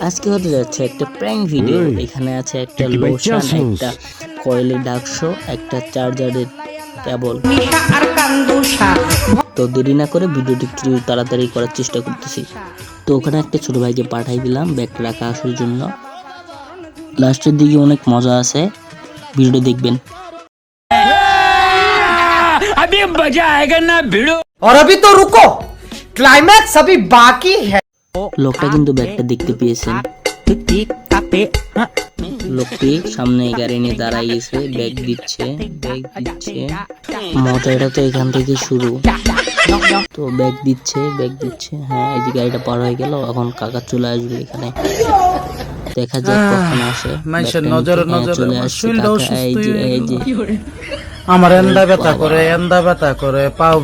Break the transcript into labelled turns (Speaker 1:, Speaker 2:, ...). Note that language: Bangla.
Speaker 1: আজকে হতে যাচ্ছে একটা প্র্যাঙ্ক ভিডিও। এখানে আছে একটা লোশন, একটা কয়েলের ডাকশো, একটা চার্জারের কেবল। তো দেরি না করে ভিডিওটি একটু তাড়াতাড়ি করার চেষ্টা করতেছি। তো ওখানে একটা ছোট ভাইকে পাঠাই দিলাম ব্যাগটা রাখা আসার জন্য। লাস্টের দিকে অনেক মজা আছে, ভিডিওটা দেখবেন।
Speaker 2: अभी मजा आएगा ना भिड़ो।
Speaker 3: और अभी तो रुको, क्लाइमैक्स अभी बाकी है।
Speaker 1: লোকটা কিন্তু ব্যাগটা দেখতে পেয়েছেন। লোকটি সামনে গাড়ি নিয়ে দাঁড়াই গেছে, ব্যাগ দিচ্ছে। মজাটা তো এখান থেকে শুরু। তো ব্যাগ দিচ্ছে। হ্যাঁ, এই যে গাড়িটা পার হয়ে গেল, এখন কাকা চলে আসবে এখানে। দেখা যাক কখন আসে। চলে আসছে কাকা। এই যে
Speaker 3: আমার এন্দা ব্যথা করে পাও